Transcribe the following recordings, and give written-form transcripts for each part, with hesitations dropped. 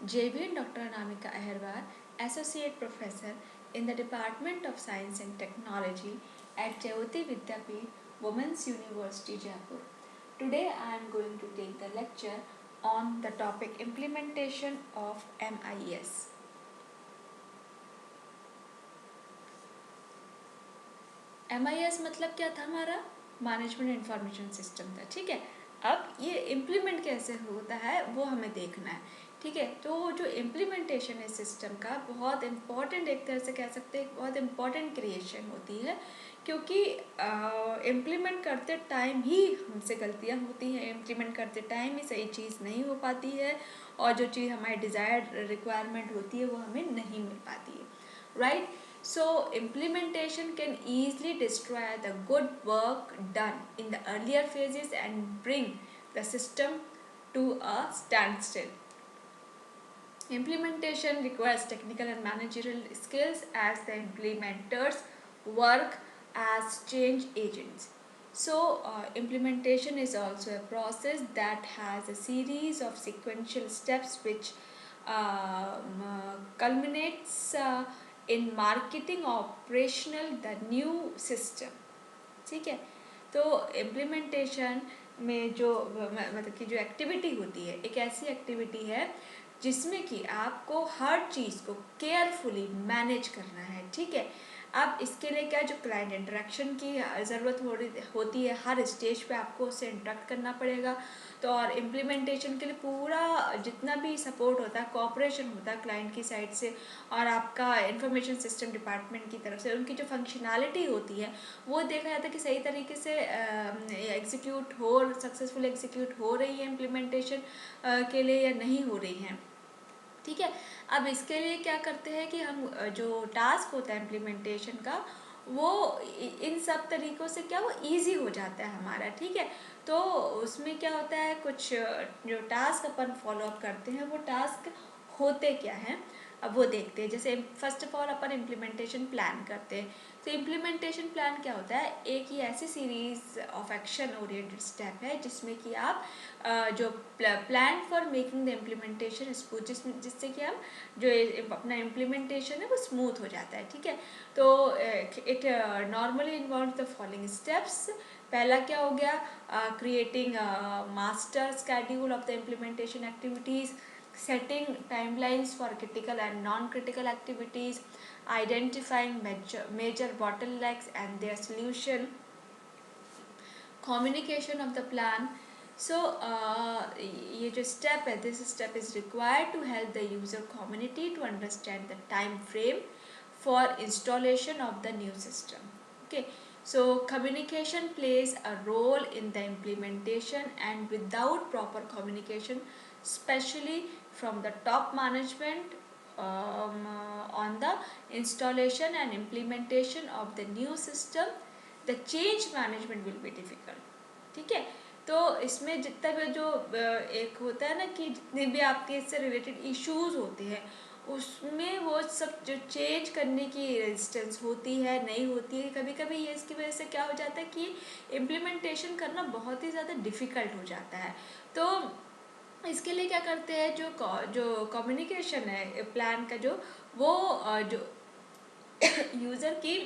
JB Dr. Anamika Aherwal, Associate Professor in the Department of Science and Technology at Jayoti Vidyapeeth, Women's University, Jaipur. Today I am going to take the lecture on the topic implementation of MIS. MIS मतलब क्या था हमारा? Management information system था, ठीक है। अब ये implement कैसे होता है वो हमें देखना है, ठीक है। तो जो इम्प्लीमेंटेशन है सिस्टम का बहुत इम्पॉर्टेंट, एक तरह से कह सकते हैं बहुत इम्पॉर्टेंट क्रिएशन होती है, क्योंकि इम्प्लीमेंट करते टाइम ही हमसे गलतियाँ होती हैं, इम्प्लीमेंट करते टाइम ही सही चीज़ नहीं हो पाती है और जो चीज़ हमारी डिज़ायर्ड रिक्वायरमेंट होती है वो हमें नहीं मिल पाती है, right. So, implementation can easily destroy the good work done in the earlier phases and bring the system to a standstill. Implementation requires technical and managerial skills as the implementers work as change agents. So, implementation is also a process that has a series of sequential steps which culminates in marketing operational the new system, ठीक है। तो implementation में जो मतलब कि जो activity होती है, एक ऐसी एक्टिविटी है जिसमें कि आपको हर चीज़ को केयरफुली मैनेज करना है, ठीक है। अब इसके लिए क्या, जो क्लाइंट इंटरेक्शन की ज़रूरत होती है, हर स्टेज पे आपको उससे इंटरेक्ट करना पड़ेगा। तो और इम्प्लीमेंटेशन के लिए पूरा जितना भी सपोर्ट होता है, कोऑपरेशन होता है क्लाइंट की साइड से और आपका इंफॉर्मेशन सिस्टम डिपार्टमेंट की तरफ से, उनकी जो फंक्शनैलिटी होती है वो देखा जाता है कि सही तरीके से सक्सेसफुल एग्जीक्यूट हो रही है इम्प्लीमेंटेशन के लिए या नहीं हो रही हैं, ठीक है। अब इसके लिए क्या करते हैं कि हम जो टास्क होता है इम्प्लीमेंटेशन का वो इन सब तरीक़ों से क्या वो इजी हो जाता है हमारा, ठीक है। तो उसमें क्या होता है, कुछ जो टास्क अपन फॉलोअप करते हैं वो टास्क होते क्या हैं, अब वो देखते हैं। जैसे first of all upon implementation plan करते हैं। तो इम्प्लीमेंटेशन प्लान क्या होता है, एक ही ऐसी series of action oriented step है जिसमें कि आप जो plan for making the implementation smooth, जिससे कि हम जो अपना इम्प्लीमेंटेशन है वो स्मूथ हो जाता है, ठीक है। तो it normally involve the following steps. पहला क्या हो गया, creating master schedule of the implementation activities, setting timelines for critical and non-critical activities, identifying major bottlenecks and their solution, communication of the plan. So ये जो step है, this step is required to help the user community to understand the time frame for installation of the new system. Okay, so communication plays a role in the implementation, and without proper communication, especially from the top management on the installation and implementation of the new system, the change management will be difficult, ठीक है। तो इसमें जितना भी जो एक होता है ना कि जितने भी आपके इससे रिलेटेड इश्यूज होते हैं उसमें वो सब जो चेंज करने की रेजिस्टेंस होती है नहीं होती है, कभी कभी ये इसकी वजह से क्या हो जाता है कि इम्प्लीमेंटेशन करना बहुत ही ज़्यादा डिफ़िकल्ट हो जाता है। तो इसके लिए क्या करते हैं, जो कम्युनिकेशन है प्लान का वो जो यूज़र की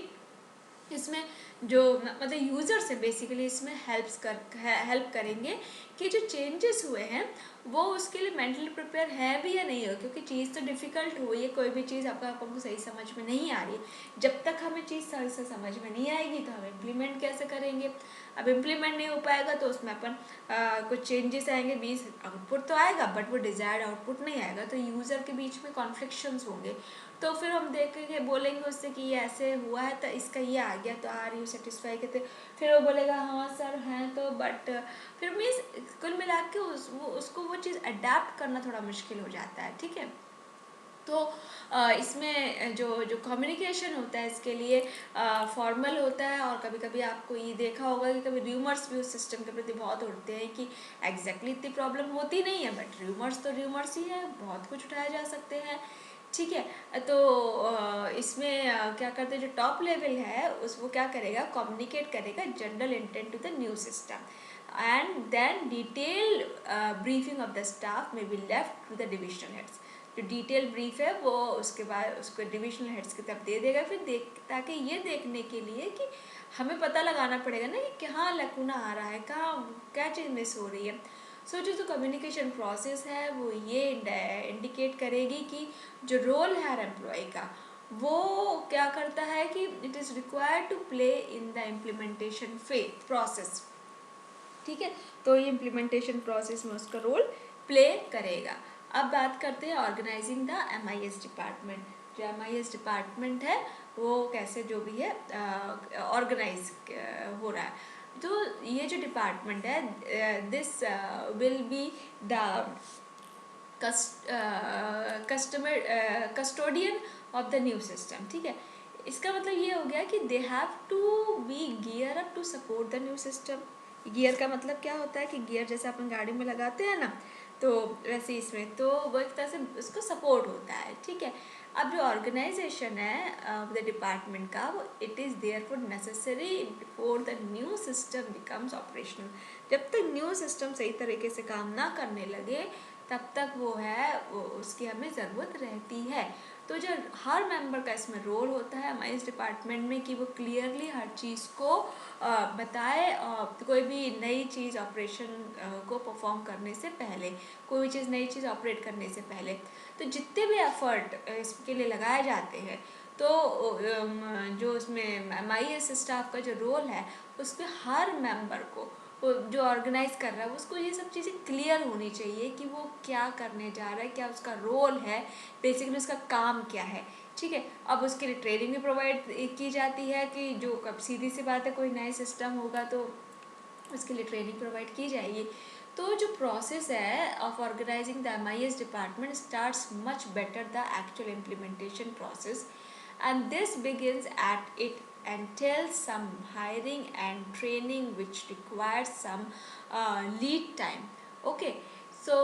इसमें जो मतलब यूज़र से बेसिकली इसमें हेल्प करेंगे कि जो चेंजेस हुए हैं वो उसके लिए मेंटली प्रिपेयर है भी या नहीं हो, क्योंकि चीज़ तो डिफ़िकल्ट हुई है, कोई भी चीज़ आपको सही समझ में नहीं आ रही। जब तक हमें चीज़ सही से समझ में नहीं आएगी तो हम इम्प्लीमेंट कैसे करेंगे। अब इम्प्लीमेंट नहीं हो पाएगा तो उसमें अपन कुछ चेंजेस आएंगे, बीच आउटपुट तो आएगा बट वो डिज़ायर्ड आउटपुट नहीं आएगा, तो यूज़र के बीच में कॉन्फ्लिक्शंस होंगे। तो फिर हम देखेंगे, बोलेंगे उससे कि ये ऐसे हुआ है तो इसका ये आ गया, तो आर यू सेटिस्फाई कहते, फिर वो बोलेगा हाँ सर हैं, तो बट फिर मीन्स कुल मिला के उसको वो चीज़ अडेप्ट करना थोड़ा मुश्किल हो जाता है, ठीक है। तो इसमें जो कम्युनिकेशन होता है इसके लिए फॉर्मल होता है, और कभी कभी आपको ये देखा होगा कि कभी र्यूमर्स भी उस सिस्टम के प्रति बहुत उड़ते हैं कि एग्जैक्टली इतनी प्रॉब्लम होती नहीं है बट र्यूमर्स तो र्यूमर्स ही है, बहुत कुछ उठाए जा सकते हैं, ठीक है। तो इसमें क्या करते हैं, जो टॉप लेवल है वो क्या करेगा, कम्युनिकेट करेगा general intent to the new system, and then detailed briefing of the staff may be left to the divisional heads. जो डिटेल ब्रीफ है वो उसके बाद उसको डिविजनल हेड्स की तरफ दे देगा, फिर ताकि ये देखने के लिए कि हमें पता लगाना पड़ेगा ना कि कहाँ लकूना आ रहा है, कहाँ क्या चीज़ मिस हो रही है। सो जो कम्युनिकेशन प्रोसेस है वो ये इंडिकेट करेगी कि जो रोल है हर एम्प्लॉय का वो क्या करता है कि it is required to play in the implementation process. ठीक है, तो ये इम्प्लीमेंटेशन प्रोसेस में उसका रोल प्ले करेगा। अब बात करते हैं ऑर्गेनाइजिंग द MIS डिपार्टमेंट। जो MIS डिपार्टमेंट है वो कैसे जो भी है ऑर्गेनाइज हो रहा है। तो ये जो डिपार्टमेंट है this will be the custodian of the new system. ठीक है, इसका मतलब ये हो गया कि they have to be gear up to support the new system. Gear का मतलब क्या होता है कि गियर जैसे अपन गाड़ी में लगाते हैं ना, तो वैसे इसमें तो वो एक तरह से उसको सपोर्ट होता है। ठीक है, अब जो ऑर्गेनाइजेशन है द डिपार्टमेंट का वो it is therefore necessary before the new system becomes operational. जब तक न्यू सिस्टम सही तरीके से काम ना करने लगे तब तक वो है वो उसकी हमें ज़रूरत रहती है। तो जो हर मेंबर का इसमें रोल होता है हमारे इस डिपार्टमेंट में कि वो क्लियरली हर चीज़ को बताए, और कोई भी नई चीज़ ऑपरेशन को परफॉर्म करने से पहले, कोई भी चीज़ नई चीज़ ऑपरेट करने से पहले, तो जितने भी एफर्ट इसके लिए लगाए जाते हैं तो जो उसमें MIS स्टाफ का जो रोल है उसमें हर मेंबर को वो जो ऑर्गेनाइज कर रहा है उसको ये सब चीज़ें क्लियर होनी चाहिए कि वो क्या करने जा रहा है, क्या उसका रोल है, बेसिकली उसका काम क्या है। ठीक है, अब उसके लिए ट्रेनिंग भी प्रोवाइड की जाती है कि जो कब सीधी सी बात है कोई नया सिस्टम होगा तो उसके लिए ट्रेनिंग प्रोवाइड की जाएगी। तो जो प्रोसेस है of organising the MIS department starts much better the actual implementation process, and this begins at it entails some hiring and training which requires some lead time. Okay, so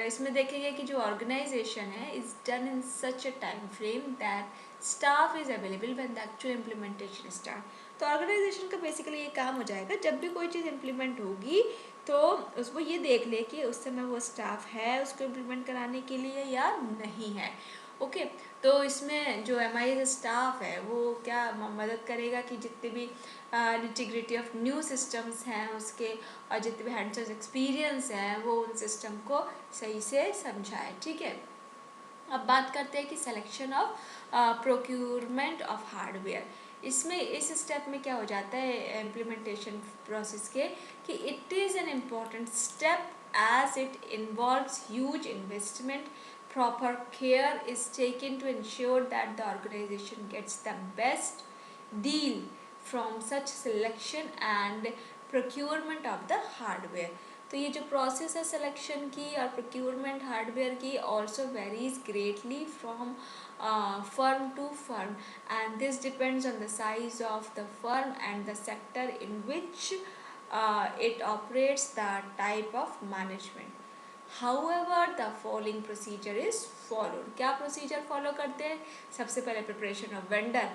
इसमें देखेंगे कि जो organisation है is done in such a time frame that staff is available when the actual implementation start. तो organisation का basically ये काम हो जाएगा, जब भी कोई चीज़ इम्प्लीमेंट होगी तो उसको ये देख ले कि उस समय वो स्टाफ है उसको इम्प्लीमेंट कराने के लिए या नहीं है। ओके, तो इसमें जो MIS स्टाफ है वो क्या मदद करेगा कि जितने भी इंटीग्रिटी ऑफ न्यू सिस्टम्स हैं उसके और जितने भी हैंड्स ऑन एक्सपीरियंस हैं वो उन सिस्टम को सही से समझाए। ठीक है, अब बात करते हैं कि selection of procurement of hardware. इसमें इस स्टेप में क्या हो जाता है इम्प्लीमेंटेशन प्रोसेस के कि it is an important step as it involves huge investment. Proper care is taken to ensure that the organization gets the best deal from such selection and procurement of the hardware. तो ये जो process है selection की और procurement hardware की also varies greatly from firm to firm, and this depends on the size of the firm and the sector in which it operates, the type of management. However, the following procedure is followed. क्या procedure follow करते हैं? सबसे पहले preparation of vendor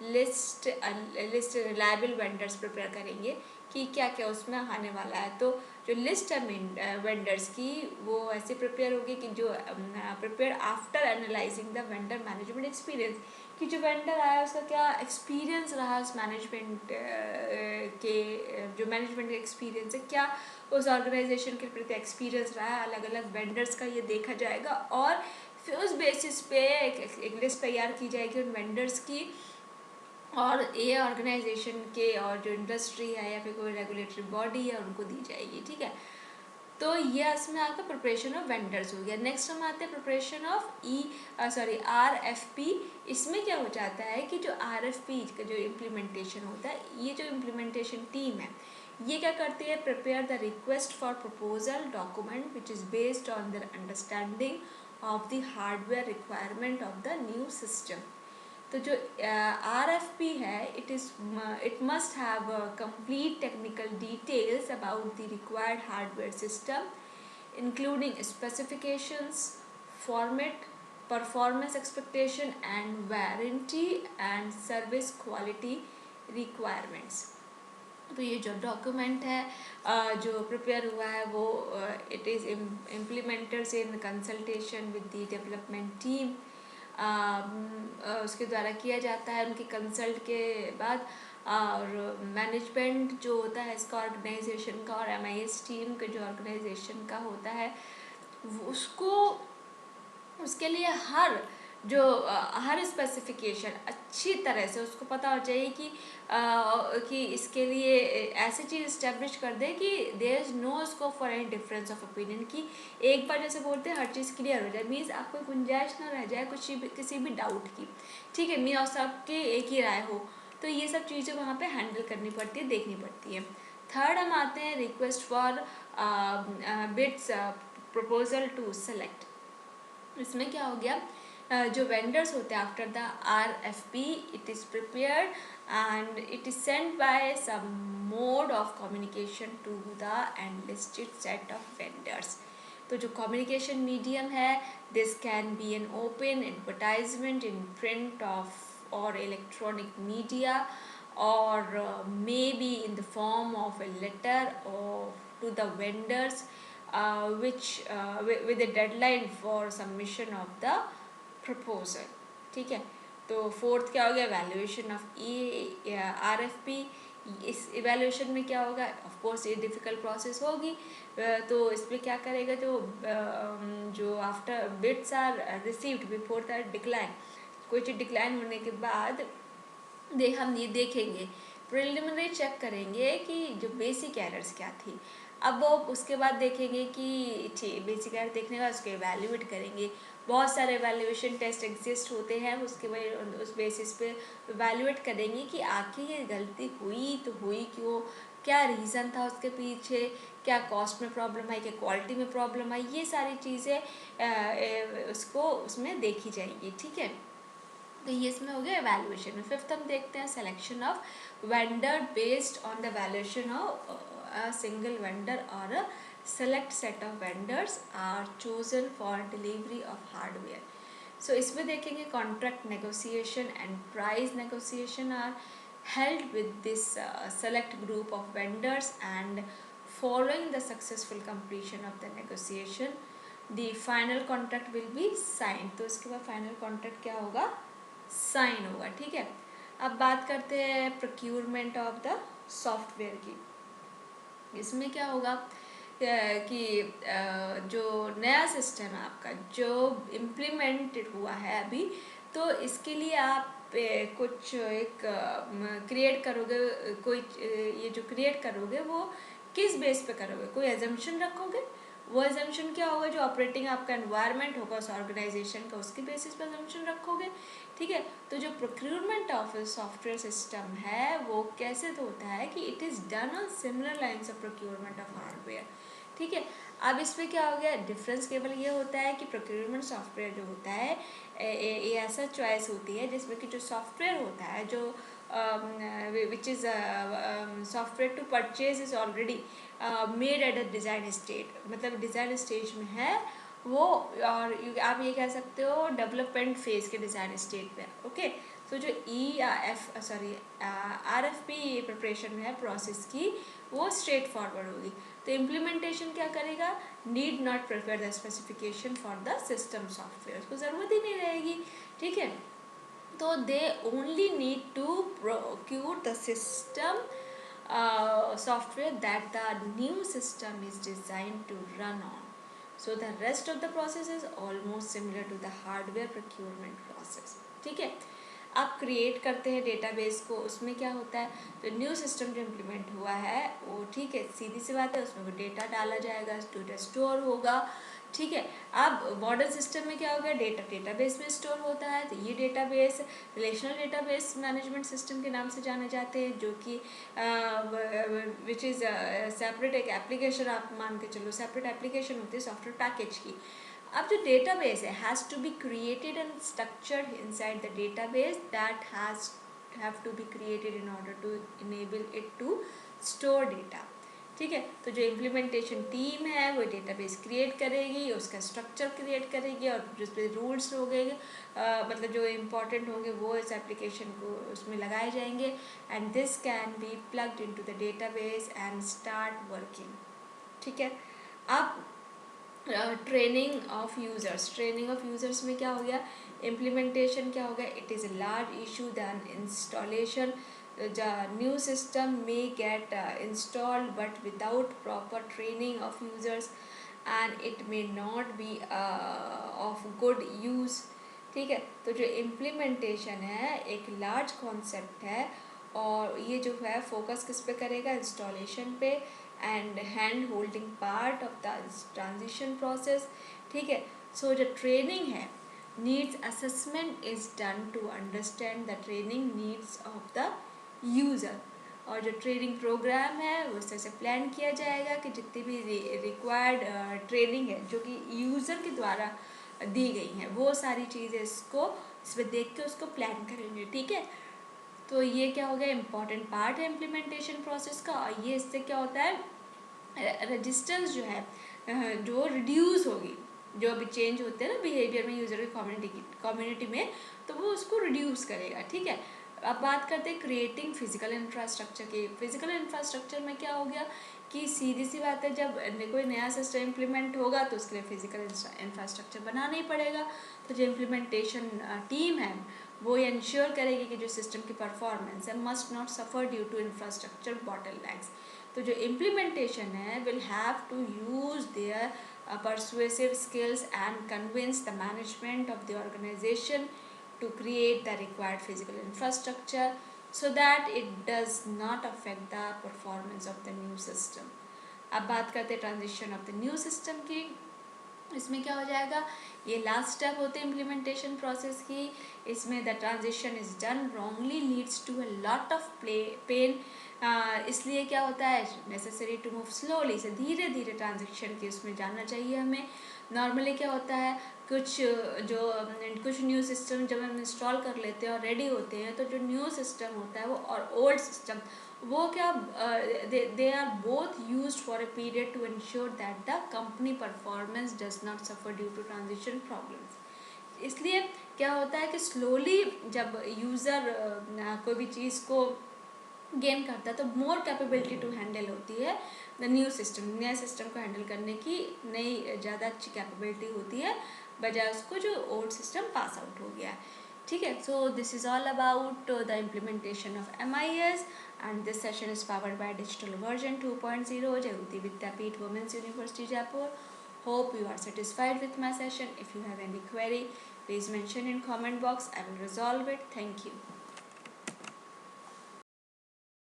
list reliable vendors prepare करेंगे कि क्या क्या उसमें आने वाला है। तो जो लिस्ट है वेंडर्स की वो ऐसे प्रिपेयर होगी कि जो prepare after analysing the vendor management experience, कि जो वेंडर आया उसका क्या एक्सपीरियंस रहा उस मैनेजमेंट के जो मैनेजमेंट का एक्सपीरियंस है, क्या उस ऑर्गेनाइजेशन के प्रति एक्सपीरियंस रहा है, अलग अलग वेंडर्स का ये देखा जाएगा और फिर उस बेसिस पे एक लिस्ट तैयार की जाएगी उन वेंडर्स की और ये ऑर्गेनाइजेशन के और जो इंडस्ट्री है या फिर कोई रेगुलेटरी बॉडी है उनको दी जाएगी। ठीक है, तो ये इसमें आपका प्रिपरेशन ऑफ वेंडर्स हो गया। नेक्स्ट हम आते हैं प्रिपरेशन ऑफ RFP। इसमें क्या हो जाता है कि जो RFP का जो इम्प्लीमेंटेशन होता है, ये जो इम्प्लीमेंटेशन टीम है ये क्या करती है, prepare the request for proposal document which is based on their understanding of the hardware requirement of the new system. तो जो RFP है it must have complete technical details about the required hardware system, including specifications, format, performance expectation and warranty and service quality requirements. तो ये जो document है जो prepare हुआ है वो it is implementers in consultation with the development team, उसके द्वारा किया जाता है उनके कंसल्ट के बाद। और मैनेजमेंट जो होता है इसका ऑर्गेनाइजेशन का और MIS टीम के जो ऑर्गेनाइजेशन का होता है उसको उसके लिए हर स्पेसिफिकेशन अच्छी तरह से उसको पता हो चाहिए कि इसके लिए ऐसी चीज़ इस्टेब्लिश कर दे कि there is no scope for any difference of opinion, कि एक बार जैसे बोलते हैं हर चीज़ क्लियर हो जाए, मीन्स आपको गुंजाइश ना रह जाए कुछ भी किसी भी डाउट की, ठीक है, मी और सबकी एक ही राय हो। तो ये सब चीज़ें वहाँ पे हैंडल करनी पड़ती है, देखनी पड़ती है। थर्ड हम आते हैं request for bids proposal to select. इसमें क्या हो गया, जो वेंडर्स होते हैं after the RFP it is prepared and it is send by some mode of communication to the enlisted set of vendors. तो जो कम्युनिकेशन मीडियम है this can be an open advertisement in print of और electronic media or maybe in the form of a letter or to the vendors which with a deadline for submission of the proposal, ठीक है। तो fourth क्या हो गया, valuation of RFP। इस evaluation में क्या होगा, ऑफ कोर्स ये डिफ़िकल्ट प्रोसेस होगी, तो इसमें क्या करेगा, जो after bids are received before the decline, कोई चीज़ डिक्लाइन होने के बाद हम ये देखेंगे, प्रिलिमिनरी चेक करेंगे कि जो बेसिक एरर्स क्या थी। अब वो उसके बाद देखेंगे कि बेसिक एरर देखने का उसको एवेल्यूएट करेंगे। बहुत सारे एवेल्यूएशन टेस्ट एग्जिस्ट होते हैं, उसके वजह उस बेसिस पे एवेल्यूएट करेंगे कि आखिर ये गलती हुई तो हुई क्यों, क्या रीज़न था उसके पीछे, क्या कॉस्ट में प्रॉब्लम आई, क्या क्वालिटी में प्रॉब्लम आई, ये सारी चीज़ें उसको उसमें देखी जाएंगी, ठीक है। तो ये इसमें हो गया एवेल्यूएशन में। फिफ्थ हम देखते हैं selection of vendor based on the valuation of a single vendor और a select set of vendors are chosen for delivery of hardware. So इसमें देखेंगे contract negotiation and price negotiation are held with this select group of vendors, and following the successful completion of the negotiation the final contract will be signed। तो इसके बाद final contract क्या होगा, sign होगा, ठीक है। अब बात करते हैं प्रोक्यूरमेंट ऑफ द सॉफ्टवेयर की। इसमें क्या होगा कि जो नया सिस्टम है आपका जो इम्प्लीमेंटेड हुआ है अभी, तो इसके लिए आप कुछ एक क्रिएट करोगे, कोई ये जो क्रिएट करोगे वो किस बेस पे करोगे, कोई एजम्पशन रखोगे, वो एजम्पशन क्या होगा, जो ऑपरेटिंग आपका एनवायरनमेंट होगा उस ऑर्गेनाइजेशन का उसके बेसिस पे एजम्पशन रखोगे, ठीक है। तो जो प्रोक्यूरमेंट ऑफ सॉफ्टवेयर सिस्टम है वो कैसे तो होता है कि it is done on similar lines of procurement of hardware, ठीक है। अब इसमें क्या हो गया, डिफरेंस केवल ये होता है कि प्रोक्यूरमेंट सॉफ्टवेयर जो होता है ये ऐसा चॉइस होती है जिसमें कि जो सॉफ्टवेयर होता है जो which is software to purchase is already made at a design state, मतलब डिज़ाइन स्टेज में है वो, और आप ये कह सकते हो डेवलपमेंट फेज के डिज़ाइन स्टेट पे, ओके। तो जो RFP प्रिपरेशन में है प्रोसेस की वो स्ट्रेट फॉरवर्ड होगी। तो इम्प्लीमेंटेशन क्या करेगा, need not prepare the specification for the system software, उसको ज़रूरत ही नहीं रहेगी, ठीक है। तो they only need to procure the system software that the new system is designed to run on. So the rest of the process is almost similar to the hardware procurement process, ठीक है। आप create करते हैं database को, उसमें क्या होता है, तो न्यू सिस्टम जो इम्प्लीमेंट हुआ है वो, ठीक है, सीधी सी बात है, उसमें वो डेटा डाला जाएगा, डेटा स्टोर होगा, ठीक है। अब मॉडर्न सिस्टम में क्या हो गया, डेटाबेस में स्टोर होता है, तो ये database relational database management system के नाम से जाने जाते हैं, जो कि विच इज़ सेपरेट एक एप्लीकेशन, आप मान के चलो सेपरेट एप्लीकेशन होती है सॉफ्टवेयर पैकेज की। अब जो डेटाबेस है has to be created and structured inside the database that have to be created in order to enable it to store data, ठीक है। तो जो इम्प्लीमेंटेशन टीम है वो डेटाबेस क्रिएट करेगी, उसका स्ट्रक्चर क्रिएट करेगी और जिस पे रूल्स हो गए मतलब जो इम्पोर्टेंट होंगे वो इस एप्लीकेशन को उसमें लगाए जाएंगे and this can be plugged into the database and start working. ठीक है। अब ट्रेनिंग ऑफ यूज़र्स में क्या हो गया, इम्प्लीमेंटेशन क्या हो गया, it is a large issue than installation. The new system may get installed but without proper training of users and it may not be of good use। ठीक है। तो जो इम्प्लीमेंटेशन है एक लार्ज कॉन्सेप्ट है और ये जो है फोकस किस पे करेगा, इंस्टॉलेशन पे and hand holding part of the transition process. ठीक है। सो जो ट्रेनिंग है, needs assessment is done to understand the training needs of the user और जो ट्रेनिंग प्रोग्राम है वो इस तरह से प्लान किया जाएगा कि जितनी भी रिक्वायर्ड ट्रेनिंग है जो कि यूज़र के द्वारा दी गई हैं वो सारी चीज़ें इसमें देख के उसको प्लान करेंगे। ठीक है। तो ये क्या हो गया, इम्पॉर्टेंट पार्ट है इम्प्लीमेंटेशन प्रोसेस का और ये इससे क्या होता है, रेजिस्टेंस जो है जो रिड्यूस होगी, जो अभी चेंज होते हैं ना बिहेवियर में यूज़र की कम्युनिटी में, तो वो उसको रिड्यूस करेगा। ठीक है। अब बात करते हैं क्रिएटिंग फिजिकल इंफ्रास्ट्रक्चर की। फिजिकल इंफ्रास्ट्रक्चर में क्या हो गया कि सीधी सी बात है, जब कोई नया सिस्टम इम्प्लीमेंट होगा तो उसके लिए फिजिकल इंफ्रास्ट्रक्चर बनाना ही पड़ेगा। तो जो इम्प्लीमेंटेशन टीम है वो ये इंश्योर करेगी कि जो सिस्टम की परफॉर्मेंस है must not suffer due to infrastructure bottlenecks. तो जो इम्प्लीमेंटेशन है will have to use their persuasive skills and convince the management of the organization to create the required physical infrastructure so that it does not affect the performance of the new system। अब बात करते हैं transition of the new system की। इसमें क्या हो जाएगा, ये लास्ट स्टेप होते हैं इम्प्लीमेंटेशन प्रोसेस की। इसमें the transition is done wrongly leads to a lot of pain. इसलिए क्या होता है, नेसेसरी टू मूव स्लोली, से धीरे धीरे ट्रांजेक्शन की उसमें जाना चाहिए हमें। नॉर्मली क्या होता है, कुछ न्यू सिस्टम जब हम इंस्टॉल कर लेते हैं और रेडी होते हैं तो जो न्यू सिस्टम होता है वो और ओल्ड सिस्टम वो क्या they are both used for a period to ensure that the company performance does not suffer due to transition problems। इसलिए क्या होता है कि स्लोली जब यूज़र कोई भी चीज़ को गेन करता है तो मोर कैपेबिलिटी टू हैंडल होती है द न्यू सिस्टम, नए सिस्टम को हैंडल करने की नई ज़्यादा अच्छी कैपेबिलिटी होती है बजाय उसको जो ओल्ड सिस्टम पास आउट हो गया है। ठीक है। So this is all about the implementation of MIS and this session is powered by Digital Version 2.0 Jayoti Vidyapeeth Women's University Jaipur। Hope you are satisfied with my session. If you have any query, please mention in comment box. I will resolve it. Thank you.